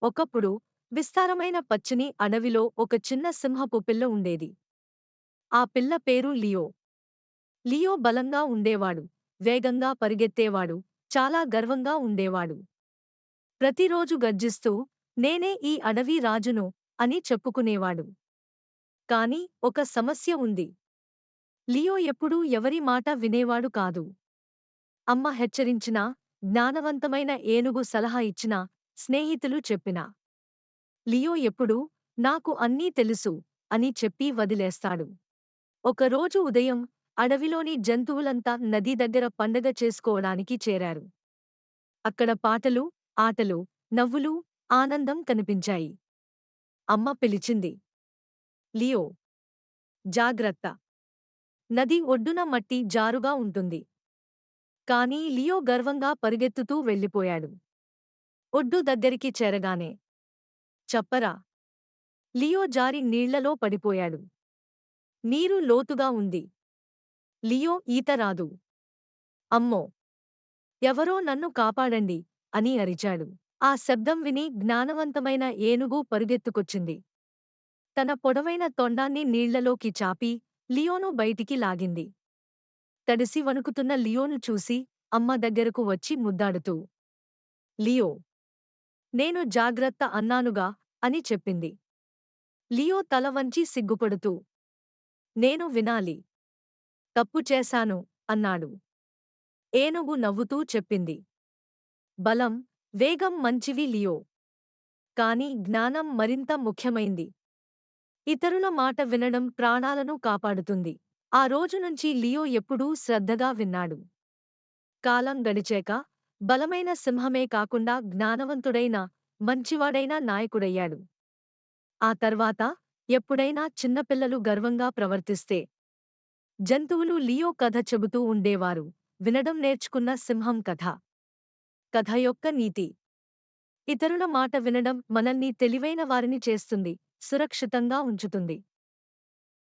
ఒకప్పుడు విస్తారమైన పచ్చని అడవిలో ఒక చిన్న సింహపు పిల్ల ఉండేది. ఆ పిల్ల పేరు లియో. లియో బలంగా ఉండేవాడు, వేగంగా పరిగెత్తేవాడు, చాలా గర్వంగా ఉండేవాడు. ప్రతిరోజు గర్జిస్తూ, నేనే ఈ అడవి రాజును అని చెప్పుకునేవాడు. కాని ఒక సమస్య ఉంది. లియో ఎప్పుడూ ఎవరి మాట వినేవాడు కాదు. అమ్మ హెచ్చరించినా, జ్ఞానవంతమైన ఏనుగు సలహా ఇచ్చినా, స్నేహితులు చెప్పినా లియో ఎప్పుడూ నాకు అన్నీ తెలుసు అని చెప్పి వదిలేస్తాడు. ఒకరోజు ఉదయం అడవిలోని జంతువులంతా నది దగ్గర పండగ చేసుకోవడానికి చేరారు. అక్కడ పాటలు, ఆటలు, నవ్వులు, ఆనందం కనిపించాయి. అమ్మ పిలిచింది. లియో, జాగ్రత్త! నది ఒడ్డున మట్టి జారుగా ఉంటుంది. కానీ లియో గర్వంగా పరిగెత్తుతూ వెళ్ళిపోయాడు. ఒడ్డు దగ్గరికి చేరగానే చెప్పరా! లియో జారి నీళ్లలో పడిపోయాడు. నీరు లోతుగా ఉంది. లియో ఈత రాదు. అమ్మో! ఎవరో నన్ను కాపాడండి అని అరిచాడు. ఆ శబ్దం విని జ్ఞానవంతమైన ఏనుగు పరుగెత్తుకొచ్చింది. తన పొడవైన తొండాన్ని నీళ్లలోకి చాపి లియోను బయటికి లాగింది. తడిసి వణుకుతున్న లియోను చూసి అమ్మ దగ్గరకు వచ్చి ముద్దాడుతూ, లియో! నేను జాగ్రత్త అన్నానుగా అని చెప్పింది. లియో తల వంచి సిగ్గుపడుతూ, నేను వినాలి. తప్పు చేశాను అన్నాడు. ఏనుగు నవ్వుతూ చెప్పింది. బలం, వేగం మంచివి లియో. కాని జ్ఞానం మరింత ముఖ్యమైంది. ఇతరుల మాట వినడం ప్రాణాలను కాపాడుతుంది. ఆ రోజు నుంచి లియో ఎప్పుడూ శ్రద్ధగా విన్నాడు. కాలం గడిచాక బలమైన సింహమే కాకుండా జ్ఞానవంతుడైన, మంచివాడైన నాయకుడయ్యాడు. ఆ తర్వాత ఎప్పుడైనా చిన్నపిల్లలు గర్వంగా ప్రవర్తిస్తే జంతువులు లియో కథ చెబుతూ ఉండేవారు. వినడం నేర్చుకున్న సింహం కథ. కథ యొక్క నీతి: ఇతరుల మాట వినడం మనల్ని తెలివైన వారిని చేస్తుంది, సురక్షితంగా ఉంచుతుంది.